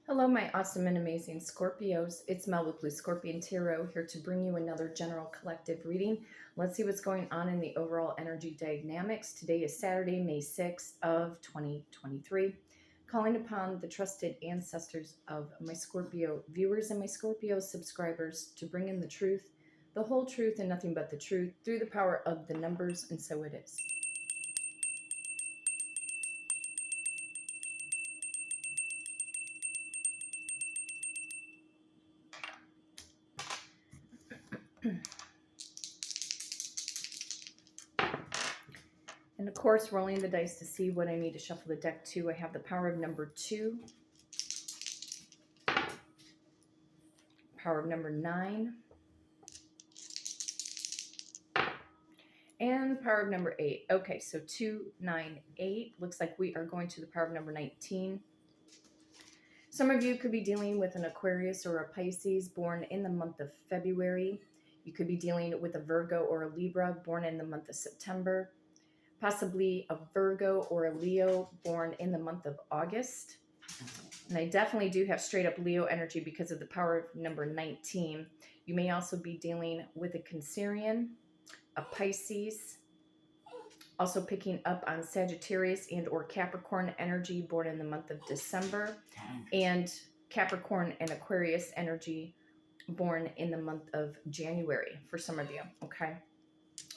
Hello, my awesome and amazing Scorpios. It's Mel with Blue Scorpion Tarot here to bring you another general collective reading. Let's see what's going on in the overall energy dynamics. Today is Saturday, May 6th of 2023. Calling upon the trusted ancestors of my Scorpio viewers and my Scorpio subscribers to bring in the truth, the whole truth, and nothing but the truth through the power of the numbers, and so it is. And of course, rolling the dice to see what I need to shuffle the deck to. I have the power of number 2, power of number 9, and power of number 8. Okay, so 2, 9, 8. Looks like we are going to the power of number 19. Some of you could be dealing with an Aquarius or a Pisces born in the month of February. You could be dealing with a Virgo or a Libra born in the month of September. Possibly a Virgo or a Leo born in the month of August. And I definitely do have straight up Leo energy because of the power of number 19. You may also be dealing with a Cancerian, a Pisces, also picking up on Sagittarius and or Capricorn energy born in the month of December, and Capricorn and Aquarius energy born in the month of January for some of you, okay?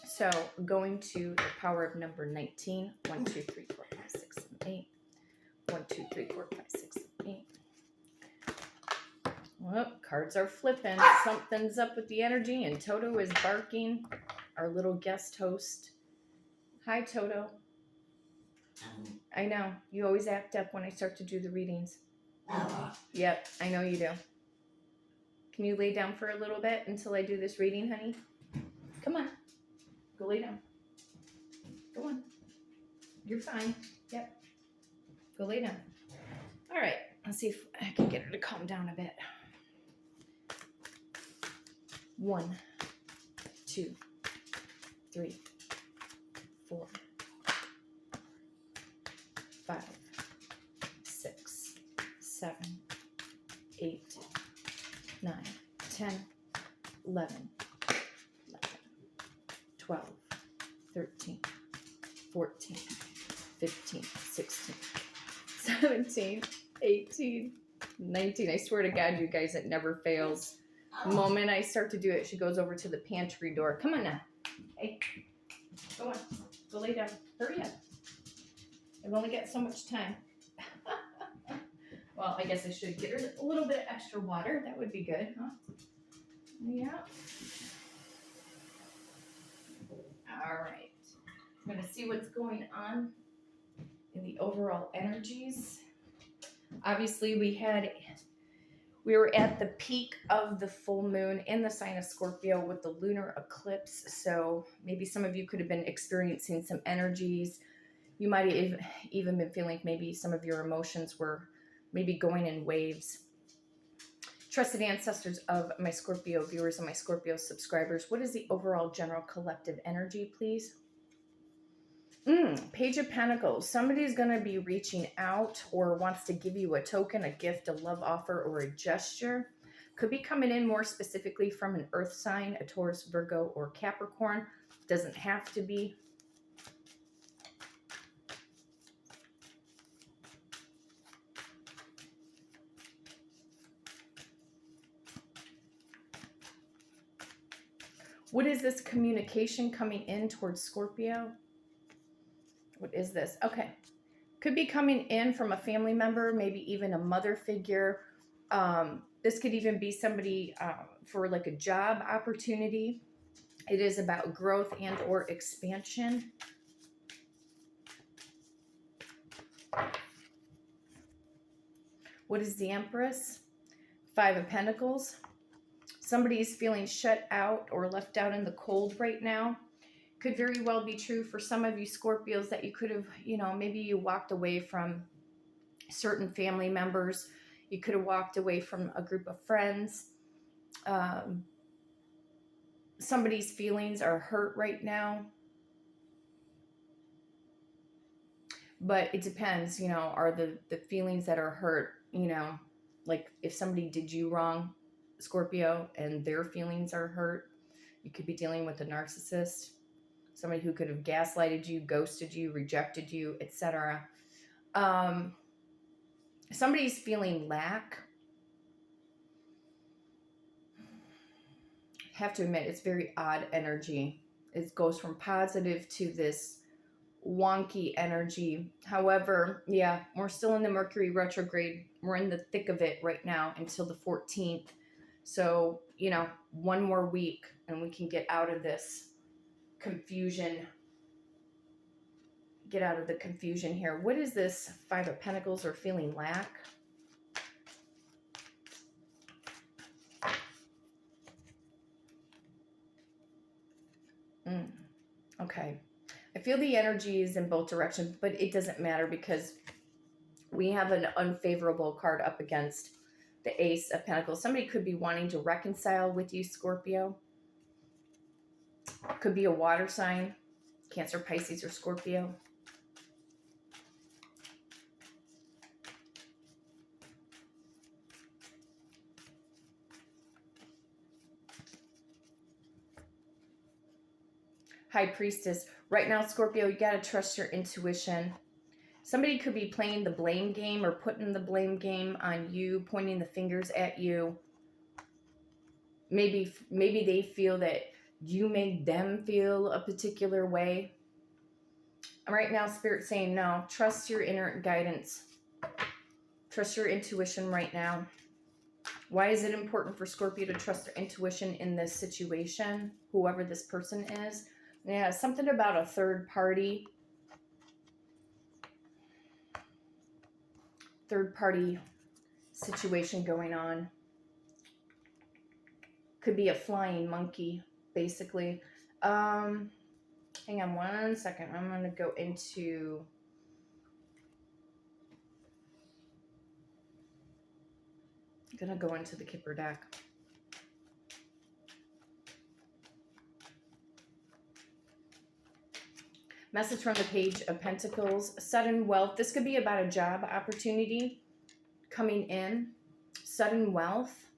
So going to the power of number 19, 1, 2, 3, 4, 5, 6, 7, 8. 1, 2, 3, 4, 5, 6, 7, 8. Well, cards are flipping. Something's up with the energy, and Toto is barking, our little guest host. Hi, Toto. I know. You always act up when I start to do the readings. Yep, I know you do. Can you lay down for a little bit until I do this reading, honey? Come on. Go lay down. Go on. You're fine. Yep. Go lay down. All right. Let's see if I can get her to calm down a bit. 1, 2, 3, 4, 5, 6, 7, 8, 9, 10, 11, 12, 13, 14, 15, 16, 17, 18, 19. I swear to God, you guys, it never fails. The moment I start to do it, she goes over to the pantry door. Come on now. Hey, go on. Go lay down. Hurry up. I've only got so much time. Well, I guess I should get her a little bit of extra water. That would be good, huh? Yeah. All right. I'm going to see what's going on in the overall energies. Obviously, we were at the peak of the full moon in the sign of Scorpio with the lunar eclipse. So maybe some of you could have been experiencing some energies. You might have even been feeling like maybe some of your emotions were maybe going in waves. Trusted ancestors of my Scorpio viewers and my Scorpio subscribers, what is the overall general collective energy, please? Page of Pentacles. Somebody's going to be reaching out or wants to give you a token, a gift, a love offer, or a gesture. Could be coming in more specifically from an earth sign, a Taurus, Virgo, or Capricorn. Doesn't have to be. What is this communication coming in towards Scorpio? What is this? Okay. Could be coming in from a family member, maybe even a mother figure. This could even be somebody for like a job opportunity. It is about growth and or expansion. What is the Empress? 5 of Pentacles. Somebody is feeling shut out or left out in the cold right now. Could very well be true for some of you Scorpios that you could have, maybe you walked away from certain family members. You could have walked away from a group of friends. Somebody's feelings are hurt right now. But it depends, are the feelings that are hurt, like if somebody did you wrong, Scorpio, and their feelings are hurt. You could be dealing with a narcissist, somebody who could have gaslighted you, ghosted you, rejected you, etc. Somebody's feeling lack. I have to admit, it's very odd energy. It goes from positive to this wonky energy. However, yeah, we're still in the Mercury retrograde. We're in the thick of it right now until the 14th. So, you know, one more week and we can get out of this confusion. Get out of the confusion here. What is this? Five of Pentacles, or feeling lack? Okay. I feel the energy is in both directions, but it doesn't matter because we have an unfavorable card up against the Ace of Pentacles. Somebody could be wanting to reconcile with you, Scorpio. Could be a water sign, Cancer, Pisces, or Scorpio. High Priestess. Right now, Scorpio, you got to trust your intuition. Somebody could be playing the blame game or putting the blame game on you, pointing the fingers at you. Maybe they feel that you made them feel a particular way. Right now, Spirit's saying no. Trust your inner guidance. Trust your intuition right now. Why is it important for Scorpio to trust their intuition in this situation, whoever this person is? Yeah, something about a third party. Third party situation going on. Could be a flying monkey, basically. Hang on one second. I'm going to go into... I'm going to go into the Kipper deck. Message from the Page of Pentacles. Sudden wealth. This could be about a job opportunity coming in. Sudden wealth.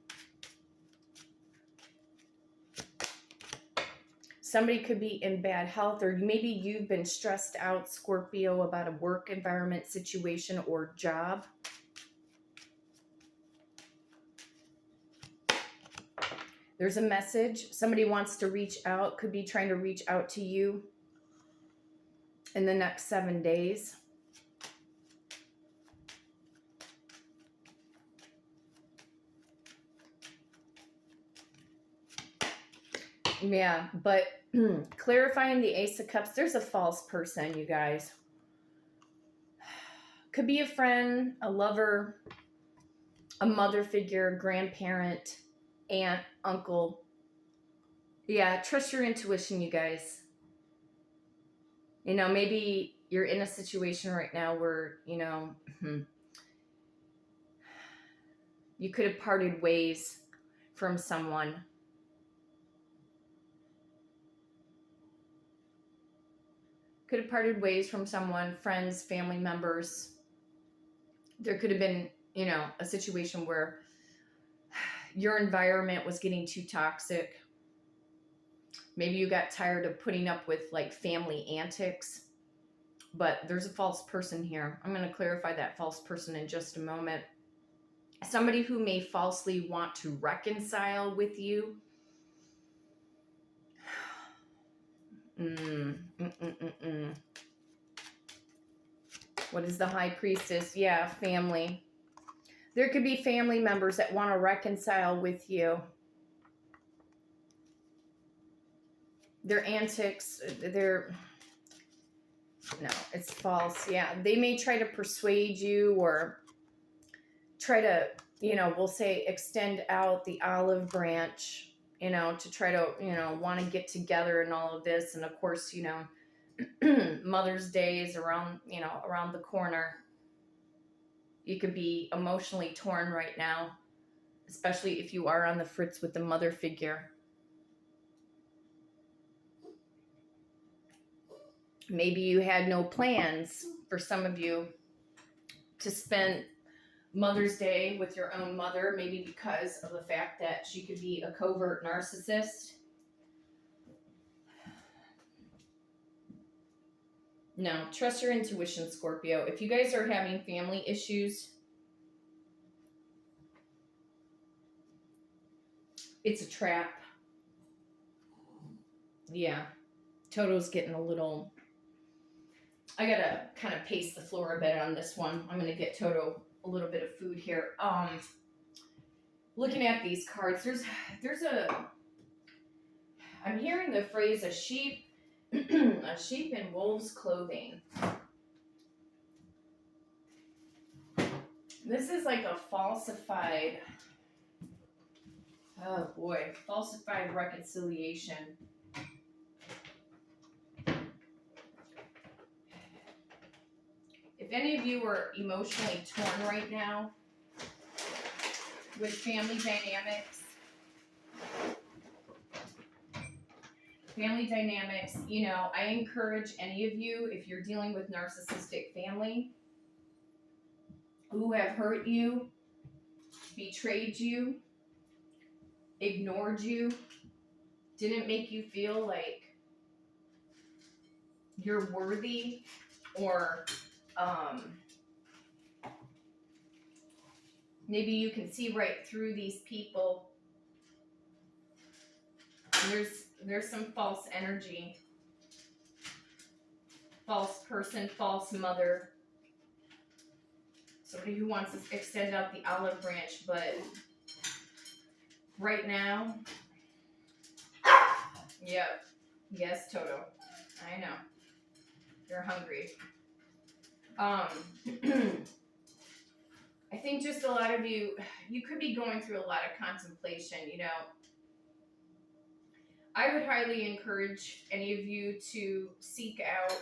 Somebody could be in bad health, or maybe you've been stressed out, Scorpio, about a work environment, situation, or job. There's a message. Somebody wants to reach out, could be trying to reach out to you in the next 7 days. Yeah, but clarifying the Ace of Cups, there's a false person, you guys. Could be a friend, a lover, a mother figure, grandparent, aunt, uncle. Yeah, trust your intuition, you guys. You know, maybe you're in a situation right now where, you know, you could have parted ways from someone. Could have parted ways from someone, friends, family members. There could have been, you know, a situation where your environment was getting too toxic. Maybe you got tired of putting up with like family antics, but there's a false person here. I'm going to clarify that false person in just a moment. Somebody who may falsely want to reconcile with you. What is the High Priestess? Yeah, family. There could be family members that want to reconcile with you. Their antics, no, it's false. Yeah, they may try to persuade you or try to, you know, we'll say extend out the olive branch, you know, to try to, you know, want to get together and all of this. And of course, you know, Mother's Day is around, you know, around the corner. You could be emotionally torn right now, especially if you are on the fritz with the mother figure. Maybe you had no plans, for some of you, to spend Mother's Day with your own mother, maybe because of the fact that she could be a covert narcissist. No, trust your intuition, Scorpio. If you guys are having family issues, it's a trap. Yeah. Toto's getting a little... I gotta kind of pace the floor a bit on this one. I'm gonna get Toto a little bit of food here. Looking at these cards, there's a... I'm hearing the phrase a sheep in wolf's clothing. This is like a falsified... Oh boy, falsified reconciliation. If any of you are emotionally torn right now with family dynamics, you know, I encourage any of you, if you're dealing with narcissistic family who have hurt you, betrayed you, ignored you, didn't make you feel like you're worthy, or maybe you can see right through these people. There's some false energy, false person, false mother, somebody who wants to extend out the olive branch, but right now, yep, yes, Toto, I know, you're hungry. I think just a lot of you could be going through a lot of contemplation, you know. I would highly encourage any of you to seek out,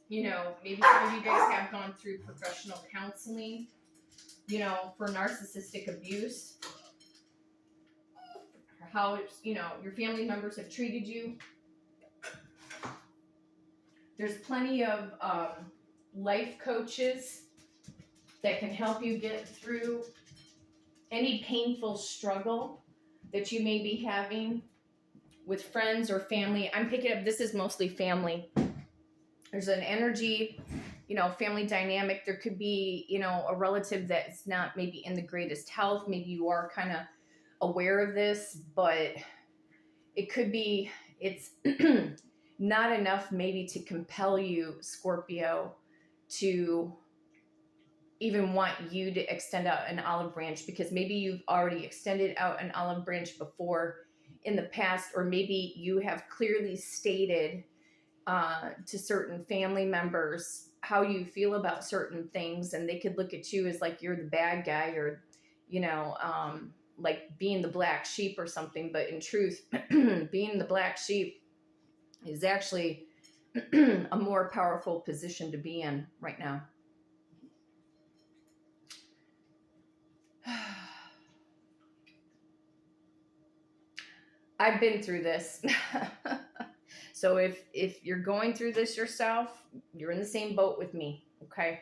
you know, maybe some of you guys have gone through professional counseling, you know, for narcissistic abuse, or how, you know, your family members have treated you. There's plenty of life coaches that can help you get through any painful struggle that you may be having with friends or family. I'm picking up, this is mostly family. There's an energy, you know, family dynamic. There could be, you know, a relative that's not maybe in the greatest health. Maybe you are kind of aware of this, but it could be, it's not enough maybe to compel you, Scorpio, to even want you to extend out an olive branch, because maybe you've already extended out an olive branch before in the past, or maybe you have clearly stated to certain family members how you feel about certain things, and they could look at you as like you're the bad guy, or, you know, like being the black sheep or something. But in truth, being the black sheep is actually a more powerful position to be in right now. I've been through this. So if you're going through this yourself, you're in the same boat with me, okay?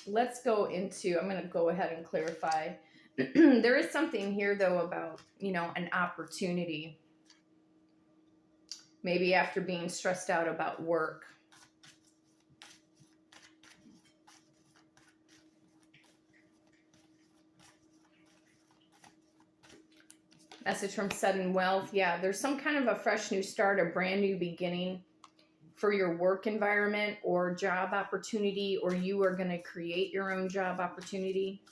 Let's go into, I'm going to go ahead and clarify. There is something here, though, about, you know, an opportunity. Maybe after being stressed out about work. Message from sudden wealth. Yeah, there's some kind of a fresh new start, a brand new beginning for your work environment or job opportunity, or you are going to create your own job opportunity.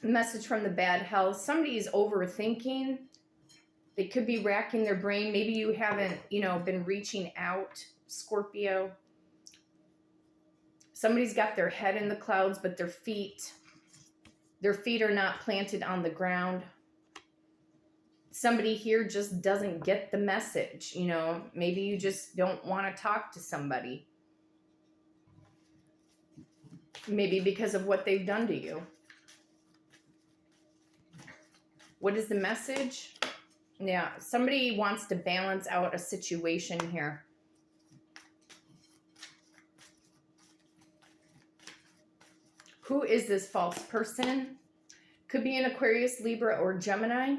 Message from the bad health. Somebody's overthinking. They could be racking their brain. Maybe you haven't, you know, been reaching out, Scorpio. Somebody's got their head in the clouds, but their feet are not planted on the ground. somebody here just doesn't get the message. You know, maybe you just don't want to talk to somebody. Maybe because of what they've done to you. What is the message? Yeah, somebody wants to balance out a situation here. Who is this false person? Could be an Aquarius, Libra, or Gemini.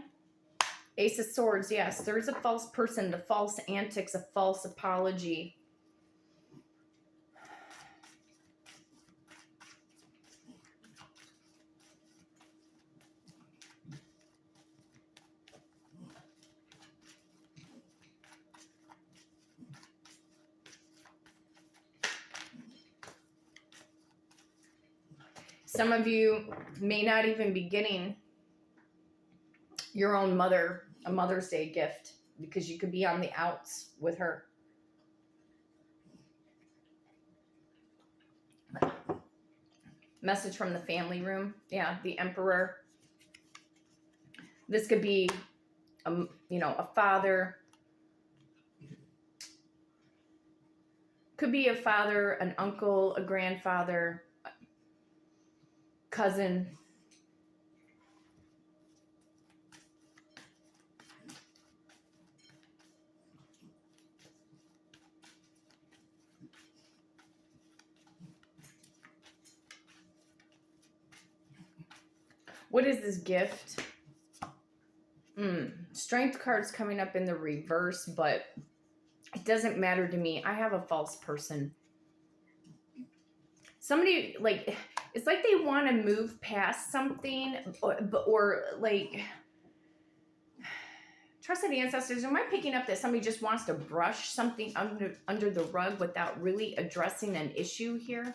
Ace of Swords, yes, there's a false person, the false antics, a false apology. Some of you may not even be getting your own mother a Mother's Day gift because you could be on the outs with her. Message from the family room. Yeah, the Emperor. This could be, a father. Could be a father, an uncle, a grandfather, cousin. What is this gift? Strength card's coming up in the reverse, but it doesn't matter to me. I have a false person. Somebody, like, it's like they want to move past something, or like, trusted ancestors, am I picking up that somebody just wants to brush something under the rug without really addressing an issue here?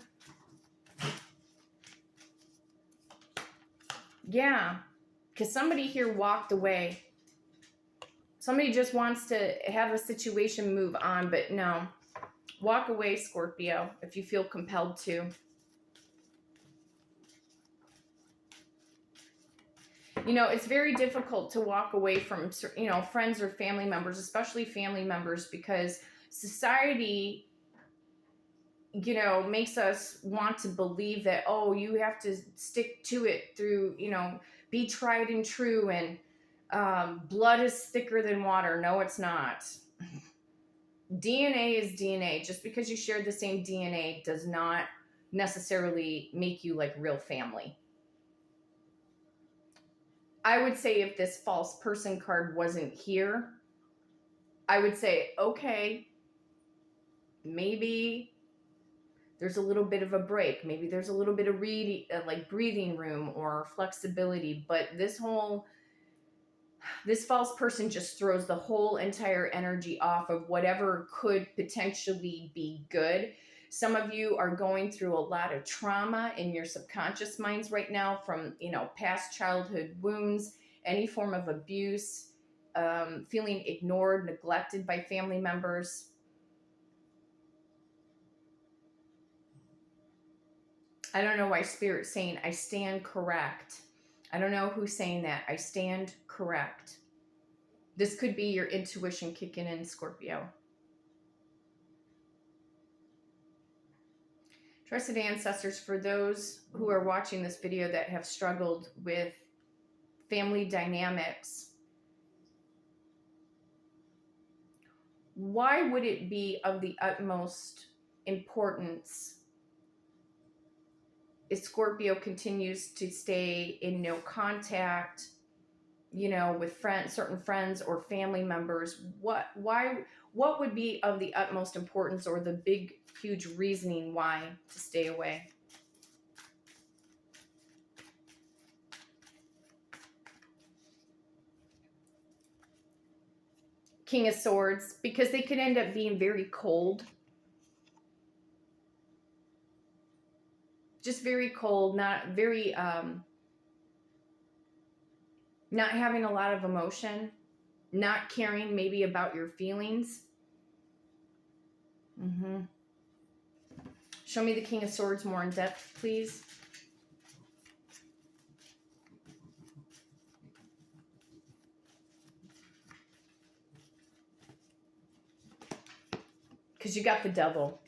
Yeah, because somebody here walked away. Somebody just wants to have a situation move on, but no. Walk away, Scorpio, if you feel compelled to. You know, it's very difficult to walk away from, friends or family members, especially family members, because society, makes us want to believe that, oh, you have to stick to it through, be tried and true, and blood is thicker than water. No, it's not. DNA is DNA. Just because you share the same DNA does not necessarily make you like real family. I would say if this false person card wasn't here, I would say, okay, maybe there's a little bit of a break. Maybe there's a little bit of breathing room or flexibility. But this false person just throws the whole entire energy off of whatever could potentially be good. Some of you are going through a lot of trauma in your subconscious minds right now from, past childhood wounds, any form of abuse, feeling ignored, neglected by family members. I don't know why Spirit's saying, I stand correct. I don't know who's saying that. I stand correct. This could be your intuition kicking in, Scorpio. Trusted ancestors, for those who are watching this video that have struggled with family dynamics, why would it be of the utmost importance if Scorpio continues to stay in no contact, with certain friends or family members? What would be of the utmost importance, or the big, huge reasoning why to stay away? King of Swords, because they could end up being very cold. Just very cold, not very, not having a lot of emotion, not caring maybe about your feelings. Show me the King of Swords more in depth, please. because you got the devil.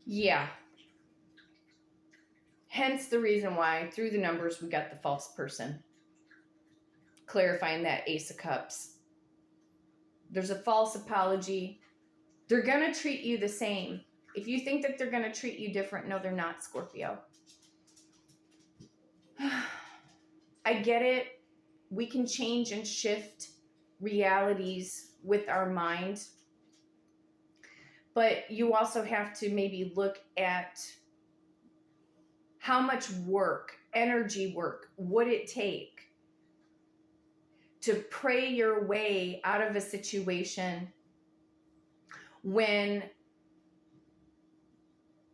Yeah. Hence the reason why, through the numbers, we got the false person. Clarifying that Ace of Cups. There's a false apology. They're going to treat you the same. If you think that they're going to treat you different, no, they're not, Scorpio. I get it. We can change and shift realities with our mind. But you also have to maybe look at how much work, energy work, would it take to pray your way out of a situation when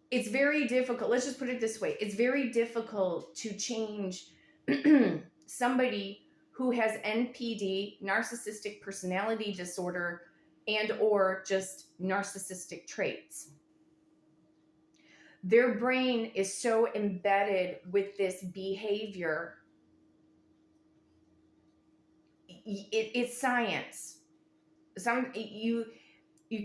it's very difficult. Let's just put it this way. It's very difficult to change somebody who has NPD, narcissistic personality disorder, and or just narcissistic traits. Their brain is so embedded with this behavior. It's science. You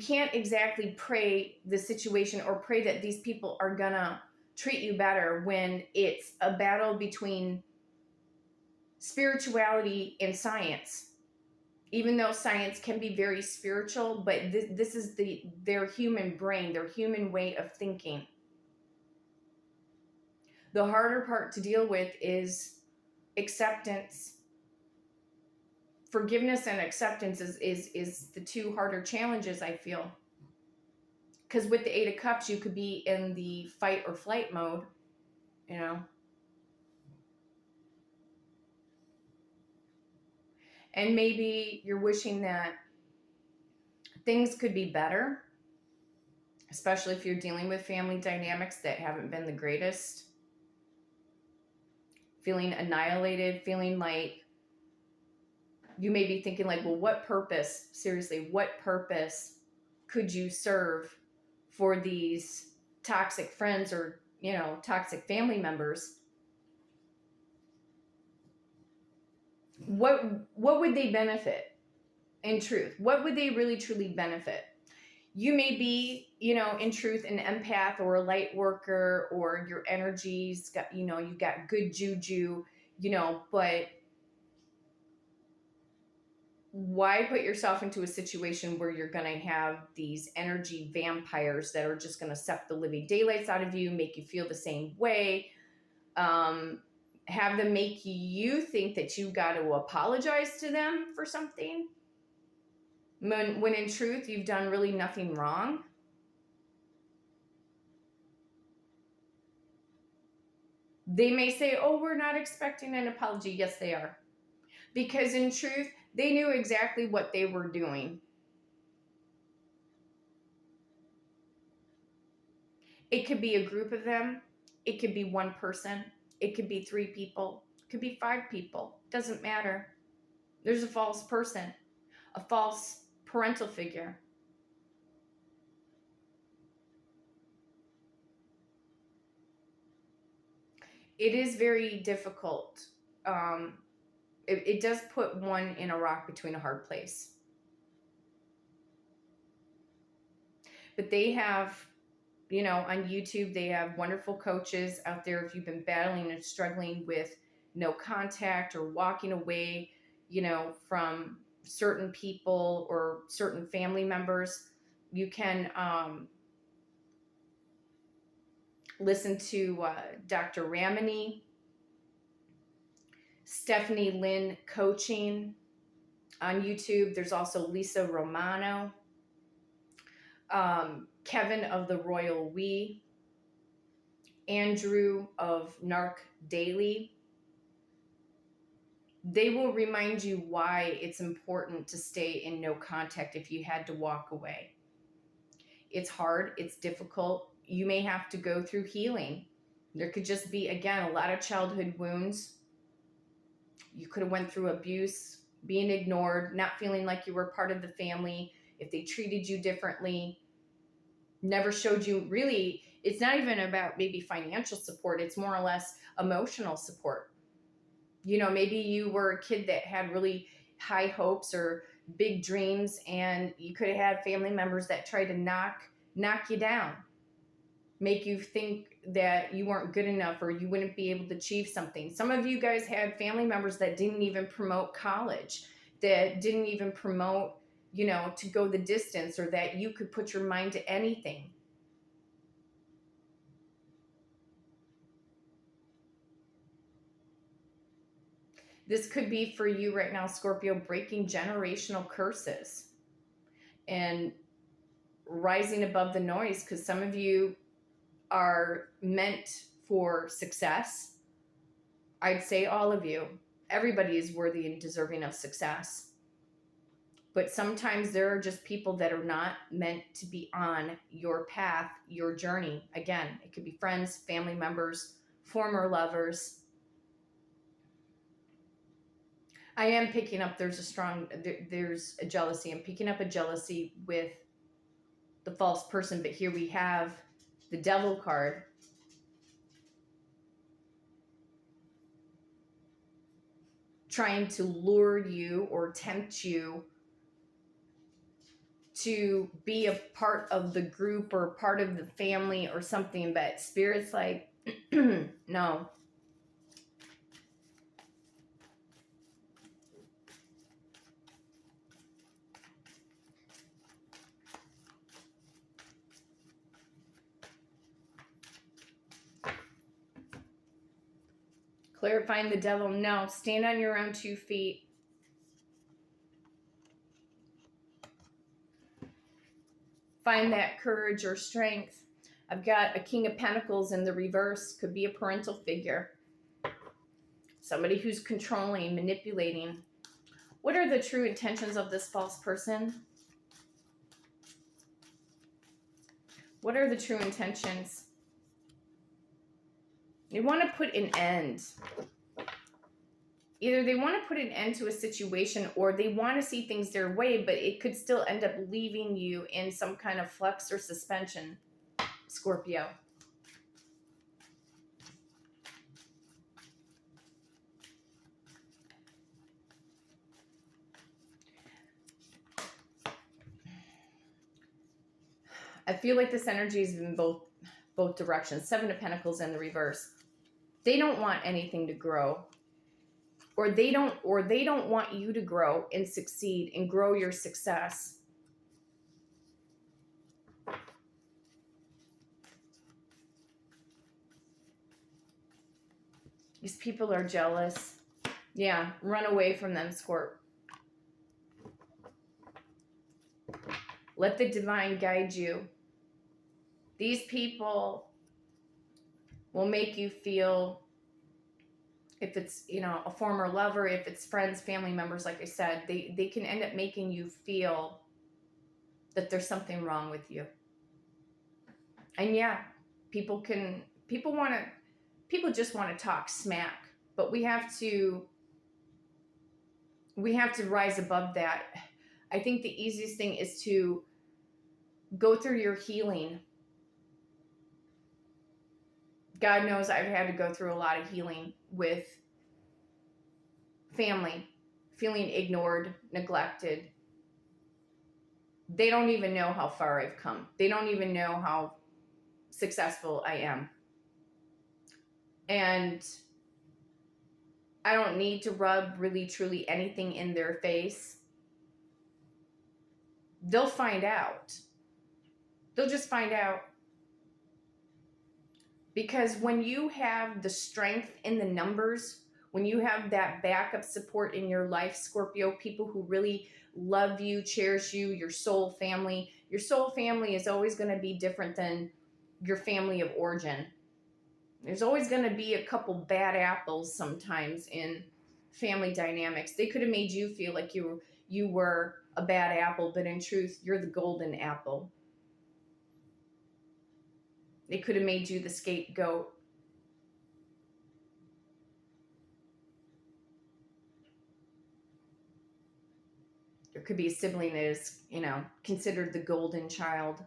can't exactly pray the situation or pray that these people are gonna treat you better when it's a battle between spirituality and science. Even though science can be very spiritual, but this is their human brain, their human way of thinking. The harder part to deal with is acceptance. Forgiveness and acceptance is the two harder challenges, I feel. Because with the Eight of Cups, you could be in the fight or flight mode, you know. And maybe you're wishing that things could be better, especially if you're dealing with family dynamics that haven't been the greatest. Feeling annihilated, feeling like you may be thinking like, well, what purpose, seriously, what purpose could you serve for these toxic friends or, you know, toxic family members? What would they benefit in truth? What would they really truly benefit? You may be, you know, in truth, an empath or a light worker, or your energy's got, you know, you got good juju, you know, but why put yourself into a situation where you're going to have these energy vampires that are just going to suck the living daylights out of you, make you feel the same way, have them make you think that you got to apologize to them for something, when in truth you've done really nothing wrong? They may say, oh, we're not expecting an apology. Yes, they are. Because in truth, they knew exactly what they were doing. It could be a group of them. It could be one person. It could be 3 people. It could be 5 people. Doesn't matter. There's a false person, a false parental figure. It is very difficult. It does put one in a rock between a hard place. But they have, you know, on YouTube, they have wonderful coaches out there. If you've been battling and struggling with no contact or walking away, you know, from certain people or certain family members, you can listen to Dr. Ramani, Stephanie Lynn Coaching on YouTube. There's also Lisa Romano, Kevin of the Royal We, Andrew of Narc Daily. They will remind you why it's important to stay in no contact if you had to walk away. It's hard. It's difficult. You may have to go through healing. There could just be, again, a lot of childhood wounds. You could have went through abuse, being ignored, not feeling like you were part of the family. If they treated you differently, never showed you, really, it's not even about maybe financial support. It's more or less emotional support. You know, maybe you were a kid that had really high hopes, or big dreams, and you could have had family members that tried to knock you down, make you think that you weren't good enough or you wouldn't be able to achieve something. Some of you guys had family members that didn't even promote college, that didn't even promote, to go the distance, or that you could put your mind to anything. This could be for you right now, Scorpio, breaking generational curses and rising above the noise, because some of you are meant for success. I'd say all of you. Everybody is worthy and deserving of success. But sometimes there are just people that are not meant to be on your path, your journey. Again, it could be friends, family members, former lovers. I am picking up there's a jealousy. I'm picking up a jealousy with the false person, but here we have the Devil card. Trying to lure you or tempt you to be a part of the group or part of the family or something, but Spirit's like, no. Clarifying the Devil, no. Stand on your own 2 feet. Find that courage or strength. I've got a King of Pentacles in the reverse. Could be a parental figure. Somebody who's controlling, manipulating. What are the true intentions of this false person? What are the true intentions? They want to put an end. Either they want to put an end to a situation, or they want to see things their way, but it could still end up leaving you in some kind of flux or suspension, Scorpio. I feel like this energy is in both directions. 7 of Pentacles in the reverse. They don't want anything to grow. Or they don't want you to grow and succeed and grow your success. These people are jealous. Yeah, run away from them, Scorp. Let the divine guide you. These people will make you feel, if it's, a former lover, if it's friends, family members, like I said, they can end up making you feel that there's something wrong with you. And yeah, people just want to talk smack, but we have to rise above that. I think the easiest thing is to go through your healing. God knows I've had to go through a lot of healing with family, feeling ignored, neglected. They don't even know how far I've come. They don't even know how successful I am. And I don't need to rub really, truly anything in their face. They'll find out. They'll just find out. Because when you have the strength in the numbers, when you have that backup support in your life, Scorpio, people who really love you, cherish you, your soul family is always going to be different than your family of origin. There's always going to be a couple bad apples sometimes in family dynamics. They could have made you feel like you were a bad apple, but in truth, you're the golden apple. They could have made you the scapegoat. There could be a sibling that is, considered the golden child.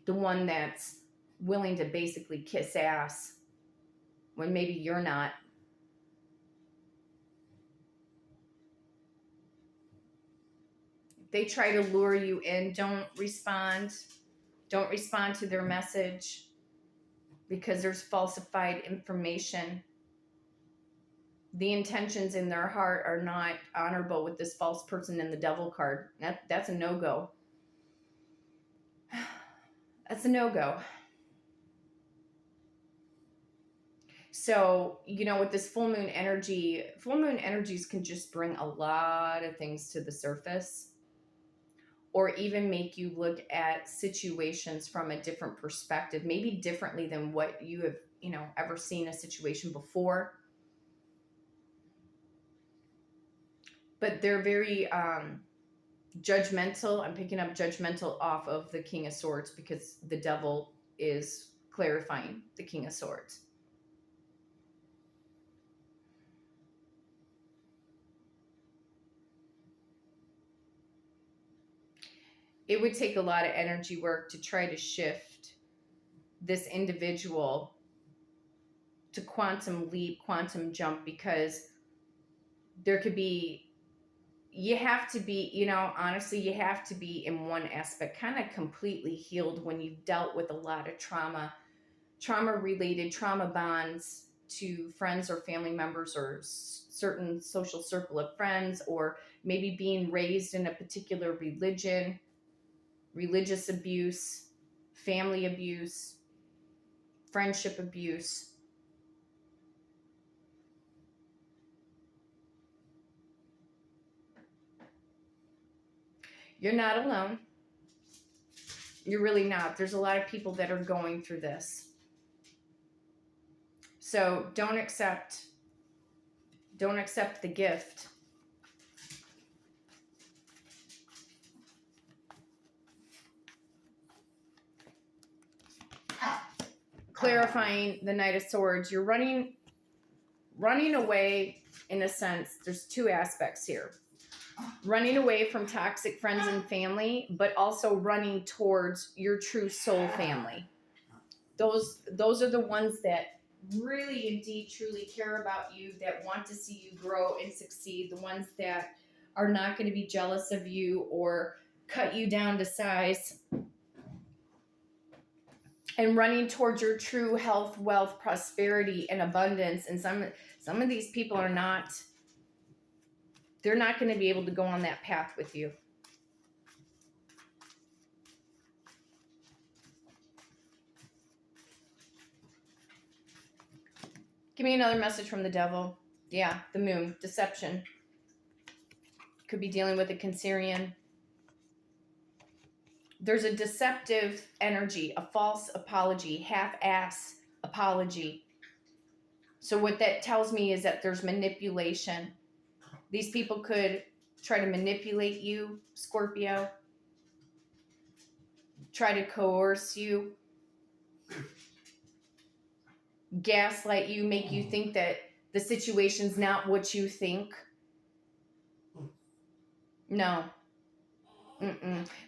The one that's willing to basically kiss ass when maybe you're not. They try to lure you in. Don't respond. Don't respond to their message because there's falsified information. The intentions in their heart are not honorable with this false person in the devil card. That's a no-go. That's a no-go. So, with this full moon energies can just bring a lot of things to the surface, or even make you look at situations from a different perspective, maybe differently than what you have, ever seen a situation before. But they're very judgmental. I'm picking up judgmental off of the King of Swords because the devil is clarifying the King of Swords. It would take a lot of energy work to try to shift this individual to quantum leap, quantum jump, because there could be, you have to be, honestly, you have to be in one aspect kind of completely healed when you've dealt with a lot of trauma-related trauma bonds to friends or family members or certain social circle of friends, or maybe being raised in a particular religion, religious abuse, family abuse, friendship abuse. You're not alone. You're really not. There's a lot of people that are going through this. So don't accept the gift. Clarifying the Knight of Swords, you're running away in a sense. There's two aspects here. Running away from toxic friends and family, but also running towards your true soul family. Those are the ones that really indeed truly care about you, that want to see you grow and succeed, the ones that are not going to be jealous of you or cut you down to size. And running towards your true health, wealth, prosperity, and abundance. And some of these people are not, they're not going to be able to go on that path with you. Give me another message from the devil. Yeah, the moon, deception. Could be dealing with a Cancerian. There's a deceptive energy, a false apology, half-ass apology. So what that tells me is that there's manipulation. These people could try to manipulate you, Scorpio. Try to coerce you. Gaslight you, make you think that the situation's not what you think. No.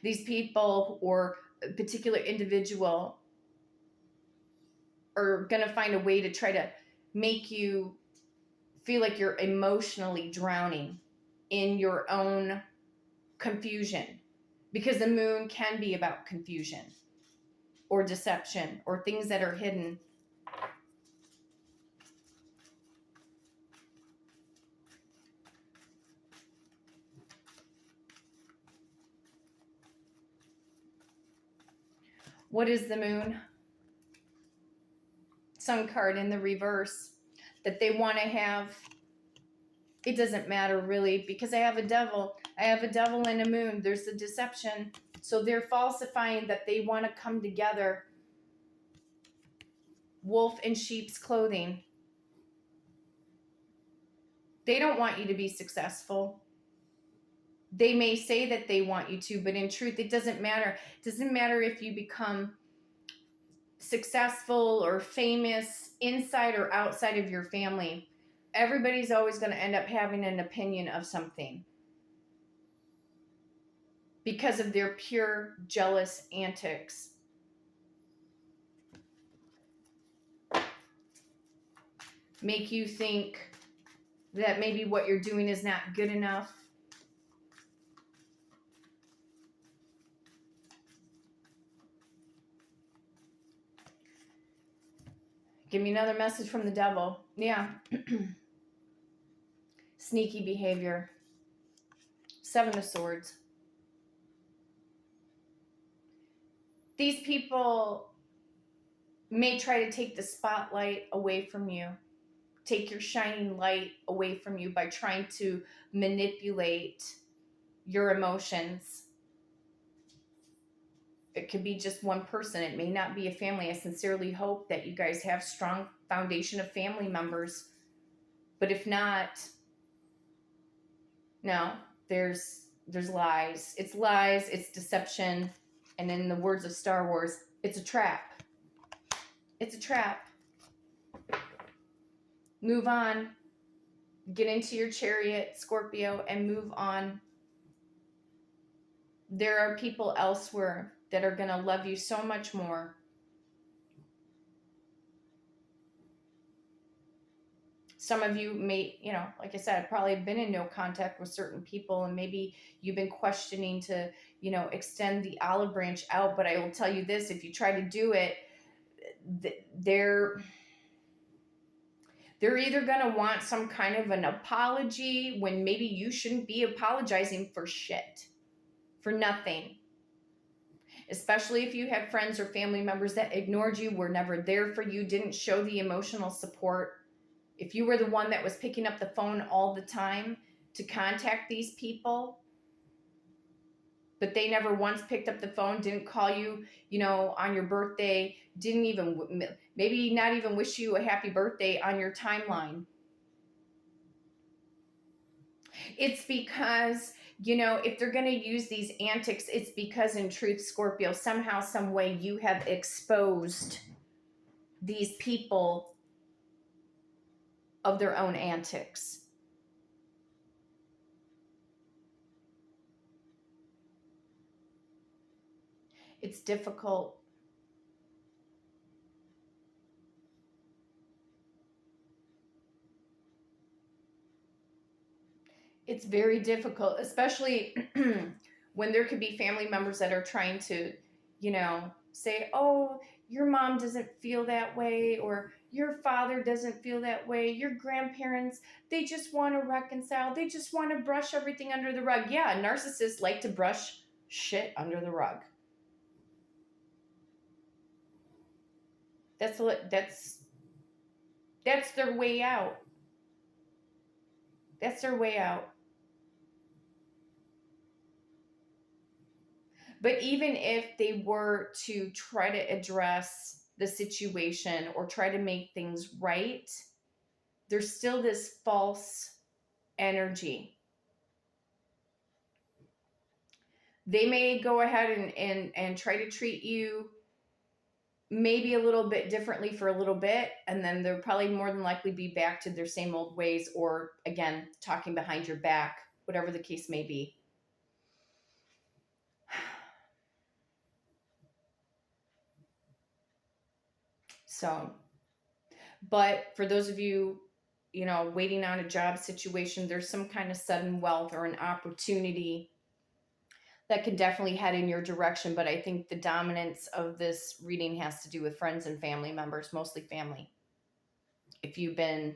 These people or a particular individual are going to find a way to try to make you feel like you're emotionally drowning in your own confusion, because the moon can be about confusion or deception or things that are hidden. What is the moon? Sun card in the reverse. That they want to have, it doesn't matter really, because I have a devil. I have a devil and a moon. There's the deception. So they're falsifying that they want to come together. Wolf in sheep's clothing. They don't want you to be successful. They may say that they want you to, but in truth, it doesn't matter. It doesn't matter if you become successful or famous inside or outside of your family. Everybody's always going to end up having an opinion of something because of their pure jealous antics. Make you think that maybe what you're doing is not good enough. Give me another message from the devil. Yeah. Sneaky behavior. Seven of Swords. These people may try to take the spotlight away from you, take your shining light away from you by trying to manipulate your emotions. It could be just one person. It may not be a family. I sincerely hope that you guys have strong foundation of family members. But if not, no, there's lies. It's lies, it's deception, and in the words of Star Wars, it's a trap. It's a trap. Move on. Get into your chariot, Scorpio, and move on. There are people elsewhere that are going to love you so much more. Some of you may, like I said, probably been in no contact with certain people, and maybe you've been questioning to, extend the olive branch out. But I will tell you this, if you try to do it, they're either going to want some kind of an apology when maybe you shouldn't be apologizing for shit, for nothing. Especially if you had friends or family members that ignored you, were never there for you, didn't show the emotional support. If you were the one that was picking up the phone all the time to contact these people, but they never once picked up the phone, didn't call you, on your birthday, didn't even, maybe not even wish you a happy birthday on your timeline. It's because, if they're going to use these antics, it's because in truth, Scorpio, somehow, some way you have exposed these people of their own antics. It's difficult. It's very difficult, especially when there could be family members that are trying to, say, oh, your mom doesn't feel that way, or your father doesn't feel that way, your grandparents, they just want to reconcile, they just want to brush everything under the rug. Yeah, narcissists like to brush shit under the rug. That's their way out. That's their way out. But even if they were to try to address the situation or try to make things right, there's still this false energy. They may go ahead and try to treat you maybe a little bit differently for a little bit, and then they'll probably more than likely be back to their same old ways, or again, talking behind your back, whatever the case may be. So, but for those of you, waiting on a job situation, there's some kind of sudden wealth or an opportunity that can definitely head in your direction. But I think the dominance of this reading has to do with friends and family members, mostly family. If you've been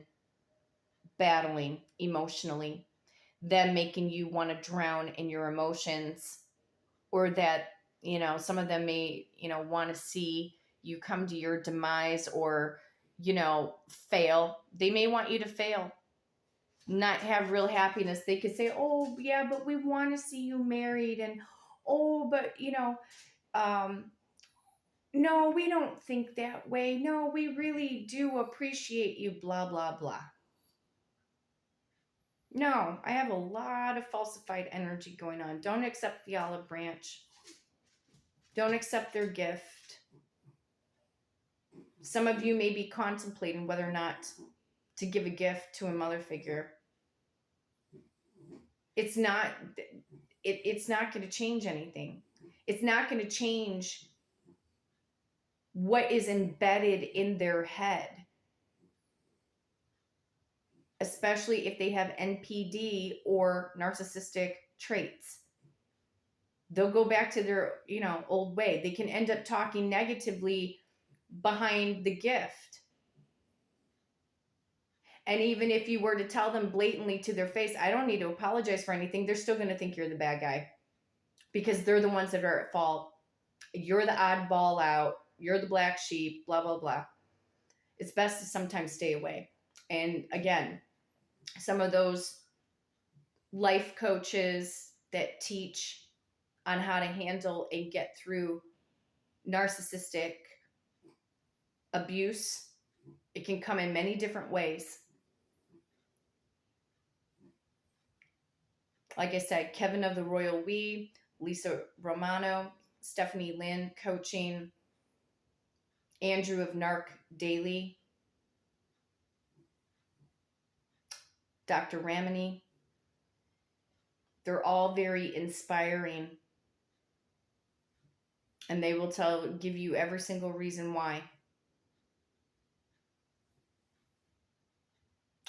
battling emotionally, them making you want to drown in your emotions, or that, some of them may, want to see you come to your demise, or, fail. They may want you to fail, not have real happiness. They could say, oh yeah, but we want to see you married, and oh, but no, we don't think that way. No, we really do appreciate you, blah, blah, blah. No, I have a lot of falsified energy going on. Don't accept the olive branch. Don't accept their gift. Some of you may be contemplating whether or not to give a gift to a mother figure. It's not going to change anything. It's not going to change what is embedded in their head, especially if they have NPD or narcissistic traits. They'll go back to their, old way. They can end up talking negatively behind the gift. And even if you were to tell them blatantly to their face, I don't need to apologize for anything, they're still going to think you're the bad guy because they're the ones that are at fault. You're the oddball out. You're the black sheep, blah, blah, blah. It's best to sometimes stay away. And again, some of those life coaches that teach on how to handle and get through narcissistic abuse, it can come in many different ways. Like I said, Kevin of the Royal We, Lisa Romano, Stephanie Lynn coaching, Andrew of Narc Daily, Dr. Ramani. They're all very inspiring. And they will give you every single reason why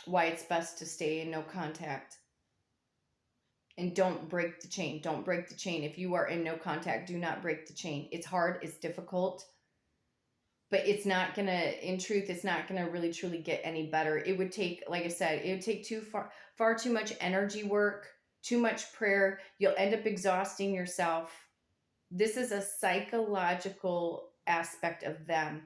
it's best to stay in no contact. And don't break the chain. Don't break the chain. If you are in no contact, do not break the chain. It's hard. It's difficult. But it's not going to, in truth, it's not going to really truly get any better. It would take, like I said, it would take far too much energy work, too much prayer. You'll end up exhausting yourself. This is a psychological aspect of them.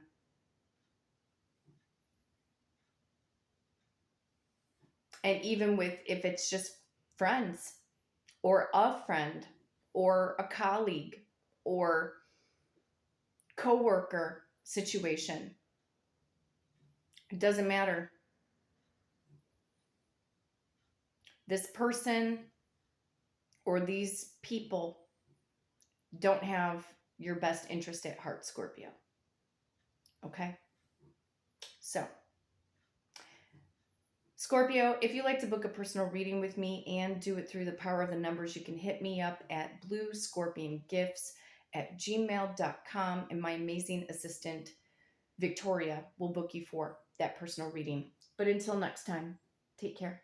And even if it's just friends or a friend or a colleague or coworker situation, it doesn't matter. This person or these people don't have your best interest at heart, Scorpio. Okay? So, Scorpio, if you'd like to book a personal reading with me and do it through the power of the numbers, you can hit me up at bluescorpiongifts@gmail.com, and my amazing assistant, Victoria, will book you for that personal reading. But until next time, take care.